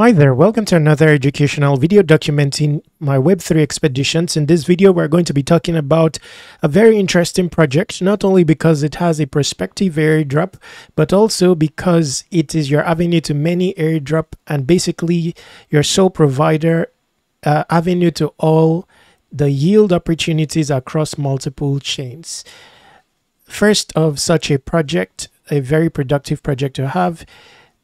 Hi there, welcome to another educational video documenting my Web3 expeditions. In this video, we're going to be talking about a very interesting project, not only because it has a prospective airdrop, but also because it is your avenue to many airdrop and basically your sole provider avenue to all the yield opportunities across multiple chains. First of such a project, a very productive project to have.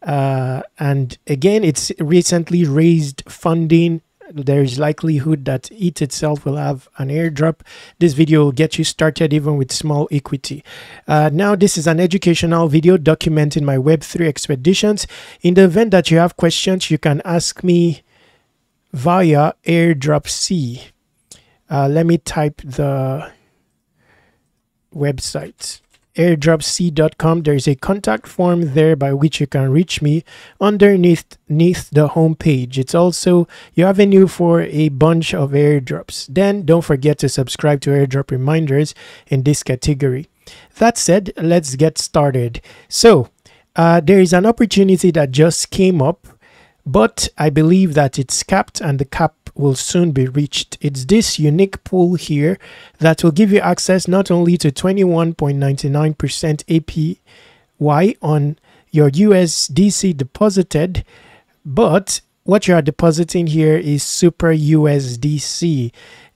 And again, it's recently raised funding. There's likelihood that it itself will have an airdrop. This video will get you started even with small equity. Now, this is an educational video documenting my Web3 expeditions. In the event that you have questions, you can ask me via Airdrop C. Let me type the website. airdropc.com. There's a contact form there by which you can reach me underneath the home page. It's also your avenue for a bunch of airdrops. Then don't forget to subscribe to airdrop reminders in this category. That said, let's get started. So there is an opportunity that just came up, but I believe that it's capped and the cap will soon be reached. It's this unique pool here that will give you access not only to 21.99% APY on your USDC deposited, but what you are depositing here is Super USDC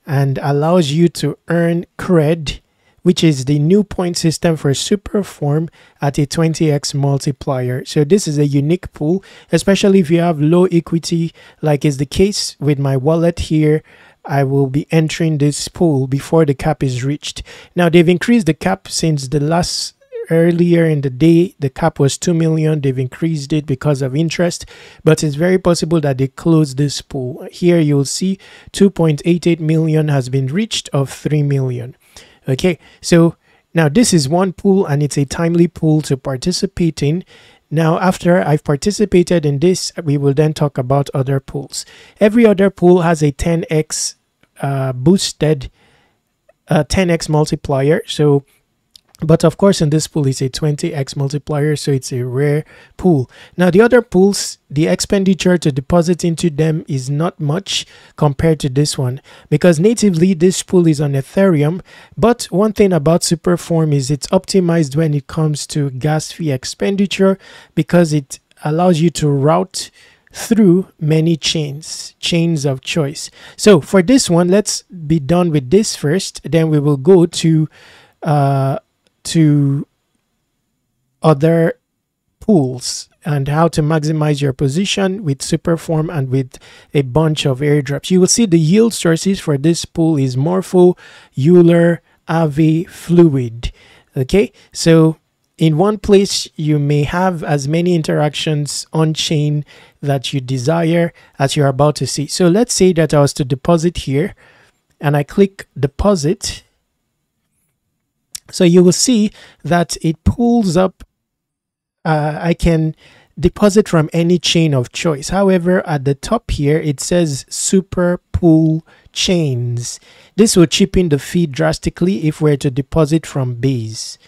and allows you to earn cred, which is the new point system for Superform at a 20x multiplier. So this is a unique pool, especially if you have low equity, like is the case with my wallet here. I will be entering this pool before the cap is reached. Now, they've increased the cap since the last earlier in the day. The cap was 2 million. They've increased it because of interest, but it's very possible that they close this pool. Here you'll see 2.88 million has been reached of 3 million. Okay, so now this is one pool and it's a timely pool to participate in. Now, after I've participated in this, we will then talk about other pools. Every other pool has a 10x boosted 10x multiplier. So, but of course, in this pool, it's a 20x multiplier, so it's a rare pool. Now, the other pools, the expenditure to deposit into them is not much compared to this one, because natively, this pool is on Ethereum. But one thing about Superform is it's optimized when it comes to gas fee expenditure, because it allows you to route through many chains of choice. So for this one, let's be done with this first. Then we will go to other pools and how to maximize your position with Superform and with a bunch of airdrops. You will see the yield sources for this pool is Morpho, Euler, Aave, Fluid. Okay, so in one place you may have as many interactions on chain that you desire as you're about to see. So let's say that I was to deposit here and I click deposit. So you will see that it pulls up. I can deposit from any chain of choice. However, at the top here, it says super pool chains. This will cheapen the fee drastically if we're to deposit from Base.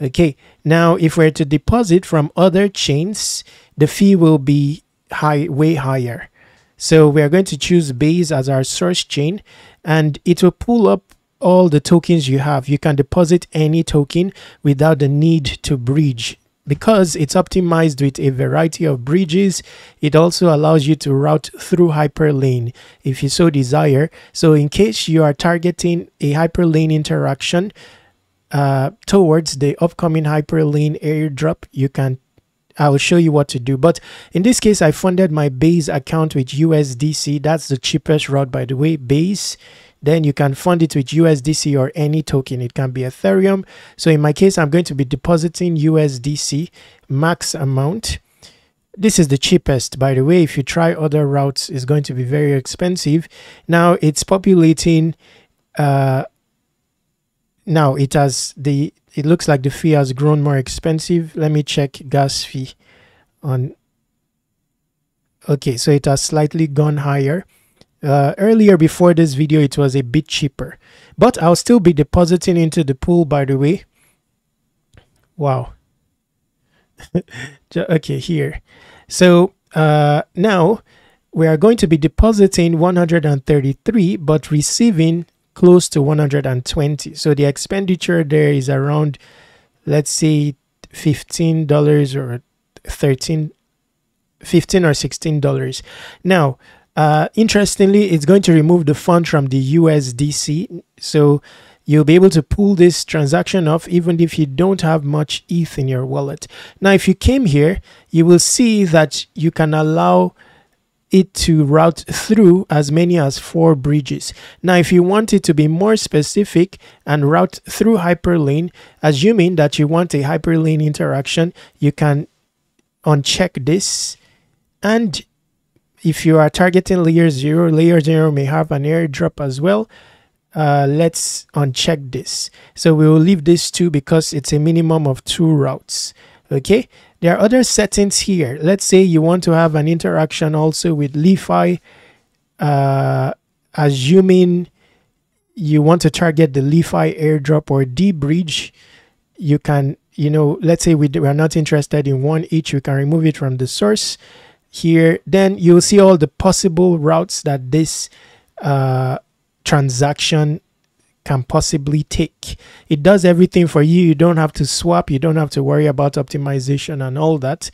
Okay, now if we're to deposit from other chains, the fee will be way higher. So we're going to choose Base as our source chain, and it will pull up all the tokens you have. You can deposit any token without the need to bridge, because it's optimized with a variety of bridges. It also allows you to route through Hyperlane if you so desire. So in case you are targeting a Hyperlane interaction towards the upcoming Hyperlane airdrop, I will show you what to do. But in this case, I funded my Base account with USDC. That's the cheapest route, by the way, Base. Then you can fund it with USDC or any token. It can be Ethereum. So in my case, I'm going to be depositing USDC max amount. This is the cheapest, by the way. If you try other routes, it's going to be very expensive. Now it's populating. Now it looks like the fee has grown more expensive. Let me check gas fee on. Okay, so it has slightly gone higher. Earlier before this video, it was a bit cheaper, but I'll still be depositing into the pool, by the way. Wow. Okay, here. So Now we are going to be depositing 133 but receiving close to 120. So the expenditure there is around, let's say, $15 or 13 15 or $16. Now interestingly, it's going to remove the fund from the USDC, so you'll be able to pull this transaction off even if you don't have much ETH in your wallet. Now if you came here, you will see that you can allow it to route through as many as 4 bridges. Now if you want it to be more specific and route through Hyperlane, assuming that you want a Hyperlane interaction, you can uncheck this. And if you are targeting layer 0 may have an airdrop as well. Let's uncheck this. So we will leave this 2 because it's a minimum of 2 routes. Okay, there are other settings here. Let's say you want to have an interaction also with LeFi, assuming you want to target the LeFi airdrop or D bridge. You can, let's say we are not interested in one each, we can remove it from the source here. Then you'll see all the possible routes that this transaction can possibly take. It does everything for you. You don't have to swap, you don't have to worry about optimization and all that,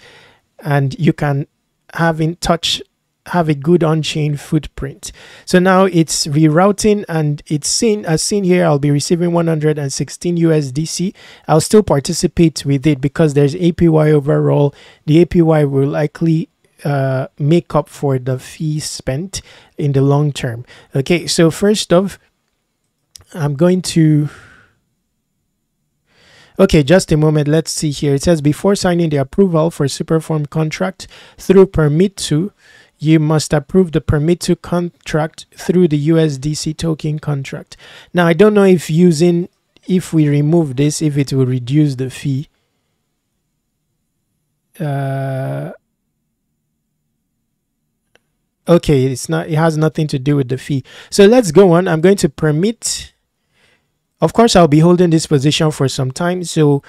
and you can have a good on-chain footprint. So now it's rerouting, and it's seen here, I'll be receiving 116 USDC. I'll still participate with it because there's APY overall. The APY will likely make up for the fee spent in the long term. Okay, so first off, I'm going to, okay, just a moment, let's see here. It says before signing the approval for Superform contract through permit to, you must approve the permit to contract through the USDC token contract. Now I don't know if we remove this, if it will reduce the fee. Okay, it has nothing to do with the fee. So let's go on. I'm going to permit. Of course, I'll be holding this position for some time. So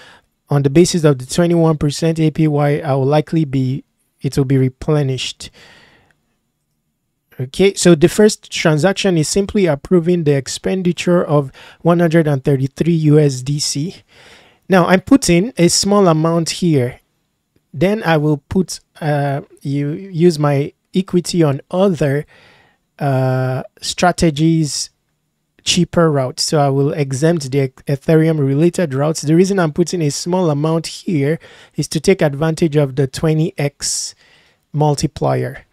on the basis of the 21% APY, it will be replenished. Okay, so the first transaction is simply approving the expenditure of 133 USDC. Now I'm putting a small amount here. Then I will put, use my equity on other strategies, cheaper routes. So I will exempt the Ethereum related routes. The reason I'm putting a small amount here is to take advantage of the 20x multiplier,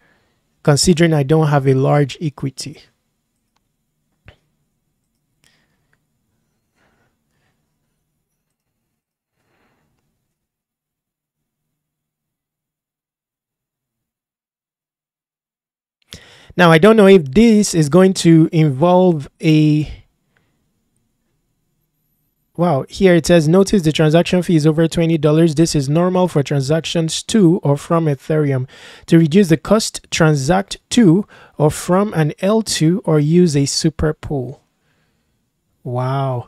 considering I don't have a large equity. Now, I don't know if this is going to involve wow, here it says, notice the transaction fee is over $20. This is normal for transactions to or from Ethereum. To reduce the cost, transact to or from an L2 or use a super pool. Wow.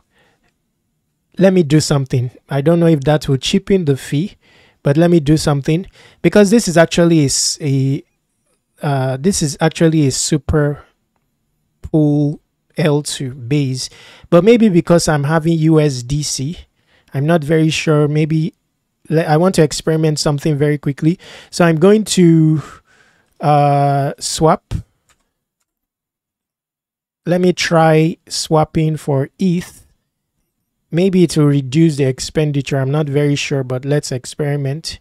Let me do something. I don't know if that will cheapen the fee, but let me do something, because this is actually a super pool L2 base, but maybe because I'm having USDC, I'm not very sure. Maybe I want to experiment something very quickly. So I'm going to swap. Let me try swapping for ETH. Maybe it will reduce the expenditure. I'm not very sure, but let's experiment.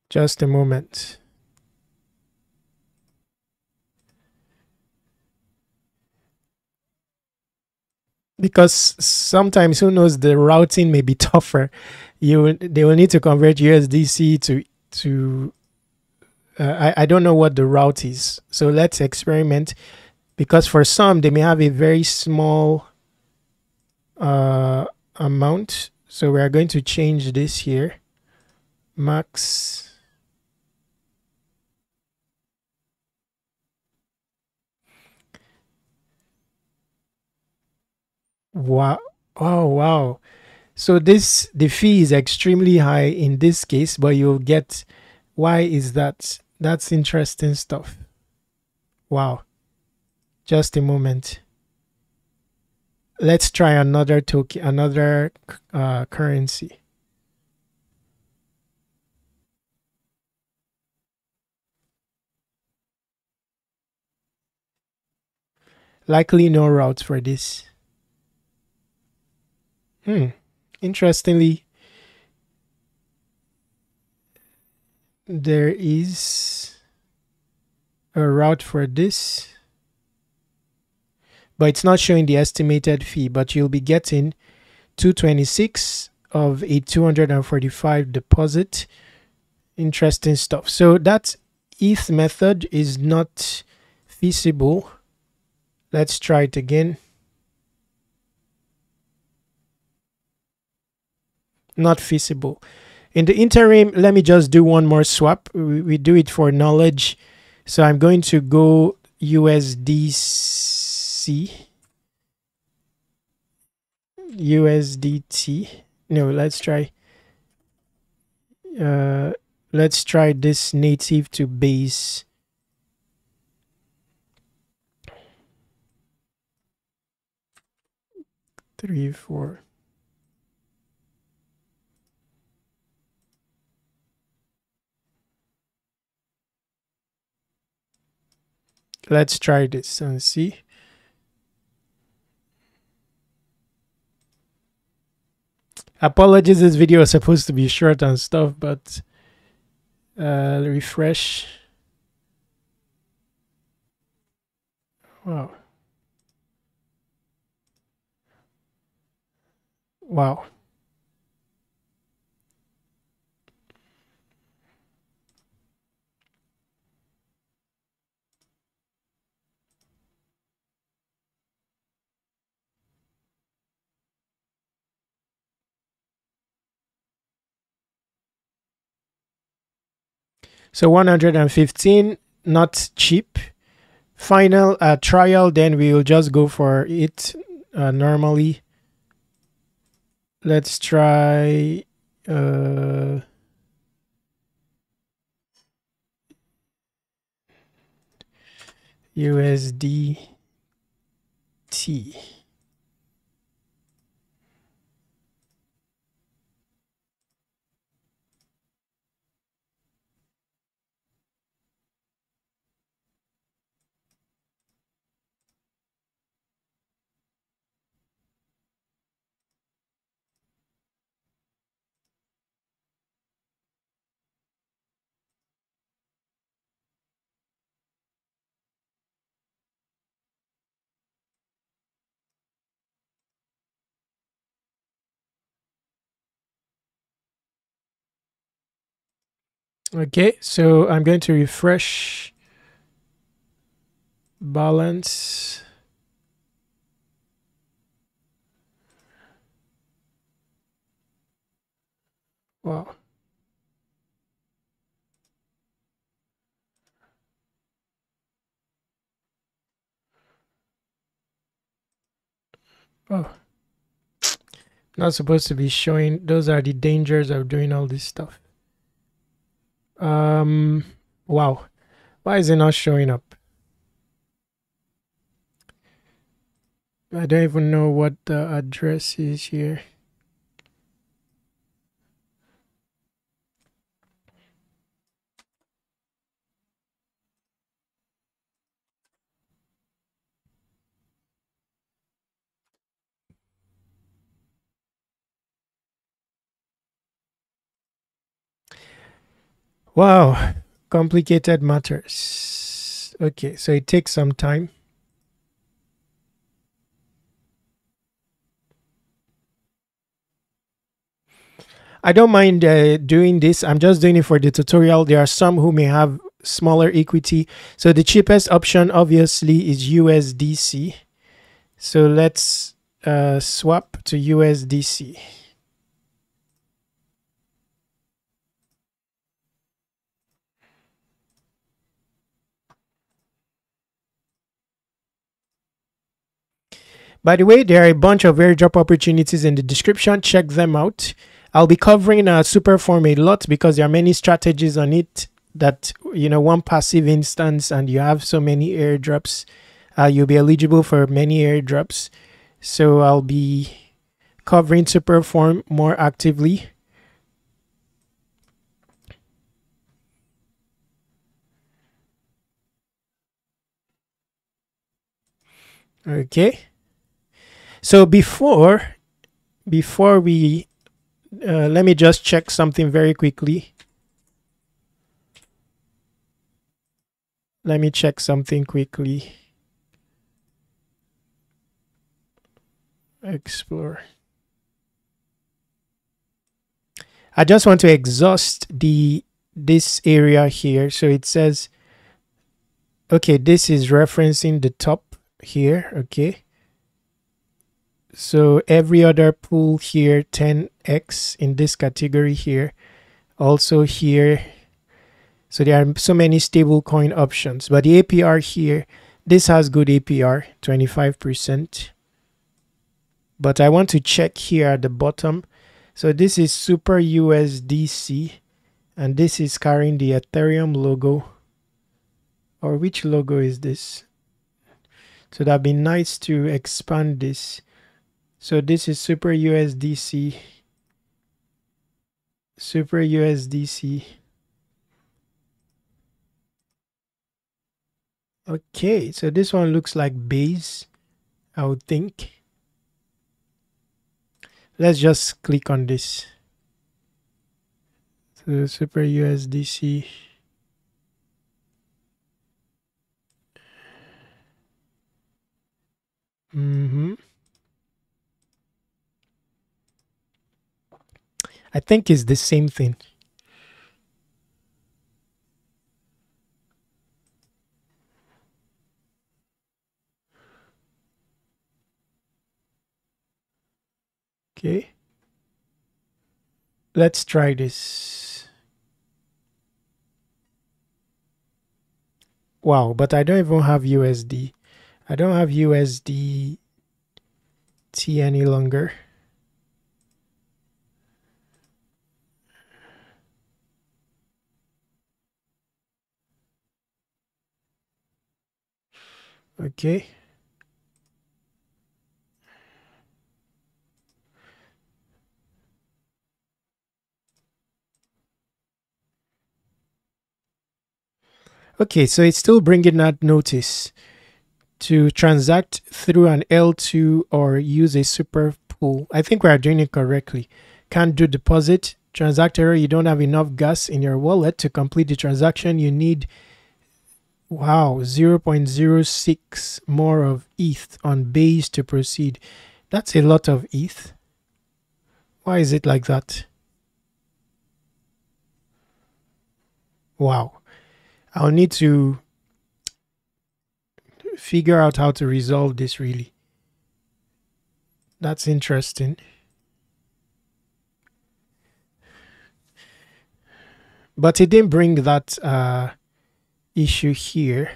Just a moment. Because sometimes, who knows, the routing may be tougher. They will need to convert USDC to I don't know what the route is. So let's experiment, because for some they may have a very small amount. So we are going to change this here. max. Wow. Oh, wow. So the fee is extremely high in this case, but you'll get, why is that? That's interesting stuff. Wow. Just a moment. Let's try another token, another currency. Likely no route for this. Interestingly, there is a route for this, but it's not showing the estimated fee, but you'll be getting 226 of a 245 deposit. Interesting stuff. So that ETH method is not feasible. Let's try it again. Not feasible. In the interim, let me just do one more swap. We do it for knowledge. So I'm going to go USDC. USDT. No, let's try this native to base. Three, four. Let's try this and see. Apologies, this video is supposed to be short and stuff, but refresh. Wow. Wow. So 115, not cheap. Final trial, then we will just go for it normally. Let's try USDT. Okay, so I'm going to refresh balance. Wow. Oh, not supposed to be showing. Those are the dangers of doing all this stuff. Wow. Why is it not showing up? I don't even know what the address is here. Wow, complicated matters. Okay, so it takes some time. I don't mind doing this. I'm just doing it for the tutorial. There are some who may have smaller equity. So the cheapest option obviously is USDC. So let's swap to USDC. By the way, there are a bunch of airdrop opportunities in the description. Check them out. I'll be covering Superform a lot because there are many strategies on it that, you know, one passive instance and you have so many airdrops. You'll be eligible for many airdrops. So I'll be covering Superform more actively. Okay. So before we let me just check something very quickly. Let me check something quickly. Explore. I just want to exhaust this area here. So it says, okay, this is referencing the top here. Okay. So every other pool here, 10x in this category here, also here. So there are so many stable coin options, but the APR here, this has good APR, 25%. But I want to check here at the bottom. So this is Super USDC, and this is carrying the Ethereum logo. Or which logo is this? So that'd be nice to expand this. So this is Super USDC. Super USDC. Okay, so this one looks like base, I would think. Let's just click on this. So Super USDC. I think it's the same thing. Okay. Let's try this. Wow, but I don't even have USD. I don't have USDT any longer. Okay. Okay, so it's still bringing that notice to transact through an L2 or use a super pool. I think we are doing it correctly. Can't do deposit. Transact error, you don't have enough gas in your wallet to complete the transaction. You need, wow, 0.06 more of ETH on base to proceed. That's a lot of ETH. Why is it like that? Wow. I'll need to figure out how to resolve this really. That's interesting. But it didn't bring that issue here.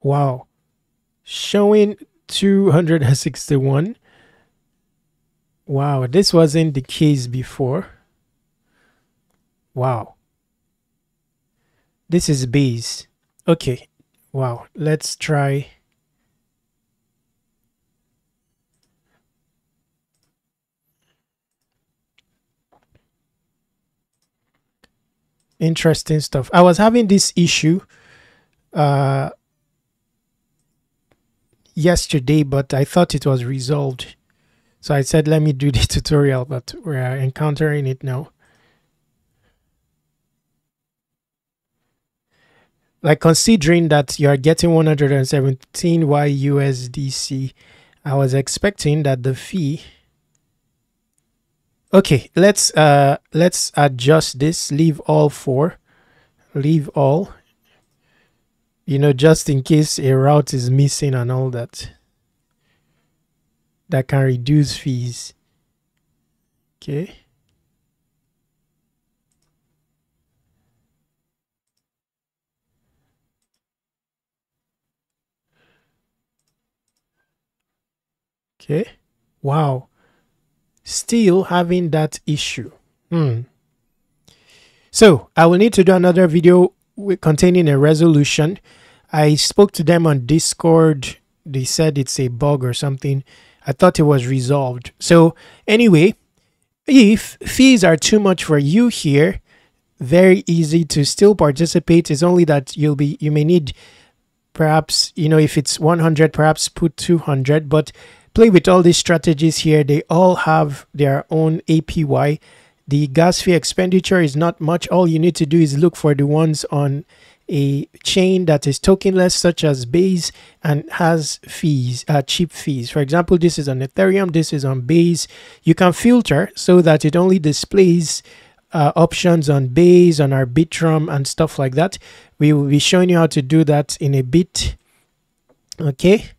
Wow. Showing 261. Wow, this wasn't the case before. Wow. This is base. Okay. Wow. Let's try. Interesting stuff. I was having this issue yesterday, but I thought it was resolved. So I said, let me do the tutorial, but we're encountering it now. Like, considering that you're getting 117 YUSDC, I was expecting that the fee. Okay, let's adjust this. Leave all 4. Leave all. You know, just in case a route is missing and all that. That can reduce fees. Okay. Okay. Wow. Still having that issue. So I will need to do another video containing a resolution. I spoke to them on Discord. They said it's a bug or something. I thought it was resolved. So anyway, if fees are too much for you here, very easy to still participate. It's only that you may need, perhaps, if it's 100, perhaps put 200, but play with all these strategies here. They all have their own APY. The gas fee expenditure is not much. All you need to do is look for the ones on a chain that is tokenless, such as Base, and has fees, cheap fees. For example, this is on Ethereum, this is on Base. You can filter so that it only displays options on Base, on Arbitrum, and stuff like that. We will be showing you how to do that in a bit. Okay,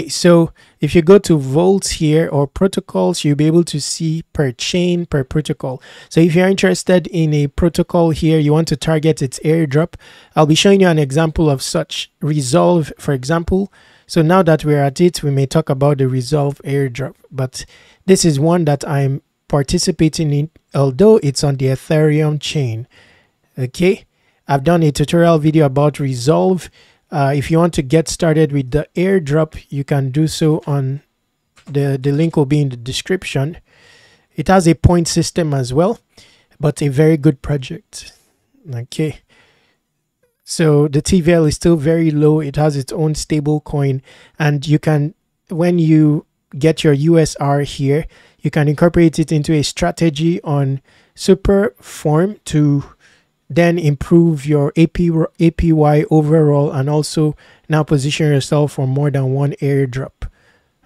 so if you go to vaults here or protocols, you'll be able to see per chain, per protocol. So if you're interested in a protocol here, you want to target its airdrop, I'll be showing you an example of such. Resolv, for example. So now that we're at it, we may talk about the Resolv airdrop, but this is one that I'm participating in, although it's on the Ethereum chain. Okay, I've done a tutorial video about Resolv. If you want to get started with the airdrop, you can do so on the link will be in the description. It has a point system as well, but a very good project. Okay, so the TVL is still very low. It has its own stable coin, and you can, when you get your USR here, you can incorporate it into a strategy on Superform to then improve your APY overall, and also now position yourself for more than one airdrop.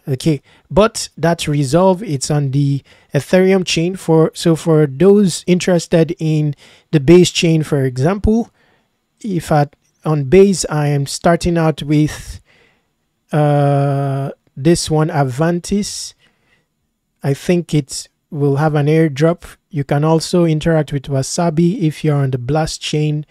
Okay, but that's Resolv. It's on the Ethereum chain. So for those interested in the Base chain, for example, if on Base I am starting out with this one, Avantis. I think it will have an airdrop. You can also interact with Wasabi if you're on the Blast chain,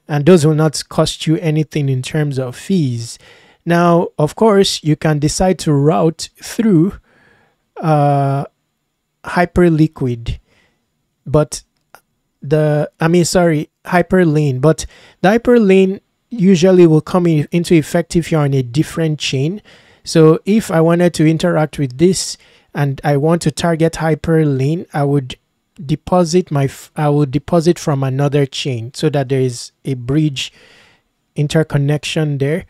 and those will not cost you anything in terms of fees. Now, of course, you can decide to route through Hyperliquid, but Hyperlane, but the Hyperlane usually will come into effect if you're on a different chain. So if I wanted to interact with this and I want to target Hyperlane, I would deposit from another chain so that there is a bridge interconnection there.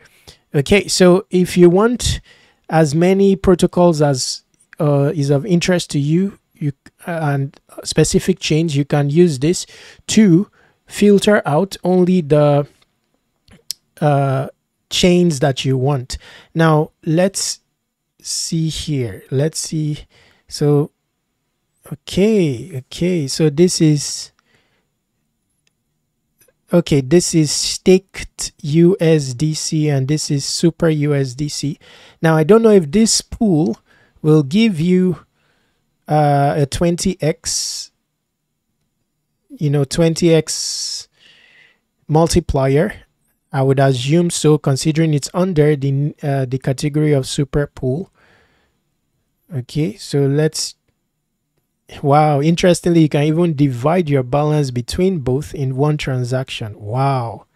Okay, so if you want as many protocols as is of interest to you, and specific chains, you can use this to filter out only the chains that you want. Now let's see here. Let's see. So okay, so this is staked USDC, and this is super USDC. Now I don't know if this pool will give you a 20x 20x multiplier. I would assume so, considering it's under the category of super pool. Okay, so wow, interestingly, you can even divide your balance between both in one transaction. Wow,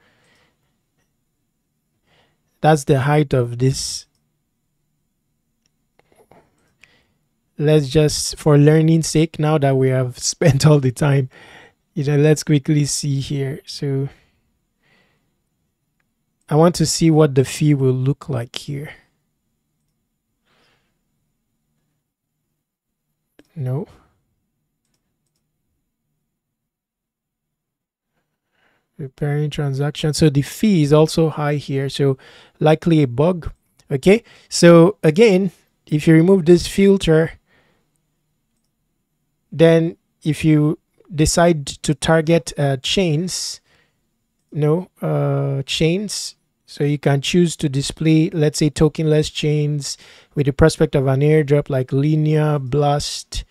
that's the height of this. Let's just, for learning sake, now that we have spent all the time, let's quickly see here. So I want to see what the fee will look like here. No. Preparing transaction. So the fee is also high here, so likely a bug. Okay, so again, if you remove this filter, then if you decide to target chains, chains, so you can choose to display, let's say, tokenless chains with the prospect of an airdrop like Linear, Blast,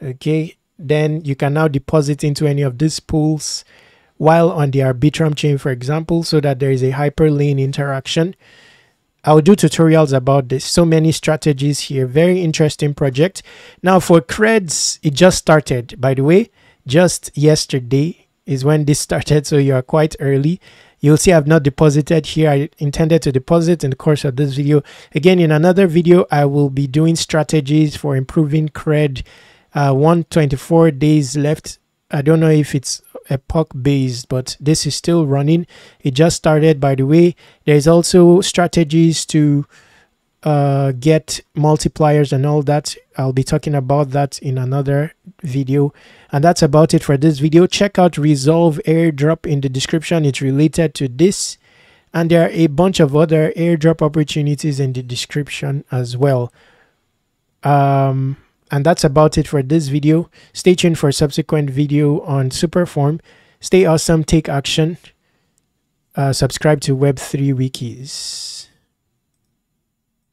Okay, then you can now deposit into any of these pools while on the Arbitrum chain, for example, so that there is a Hyperlane interaction. I'll do tutorials about this. So many strategies here. Very interesting project. Now for creds, it just started, by the way. Just yesterday is when this started, so you are quite early. You'll see I've not deposited here. I intended to deposit in the course of this video. Again, in another video, I will be doing strategies for improving cred. 124 days left. I don't know if it's epoch based, but this is still running. It just started, by the way. There's also strategies to get multipliers and all that. I'll be talking about that in another video. And that's about it for this video. Check out Resolv Airdrop in the description. It's related to this. And there are a bunch of other airdrop opportunities in the description as well. And that's about it for this video. Stay tuned for a subsequent video on Superform. Stay awesome, take action. Subscribe to Web3 Wikis.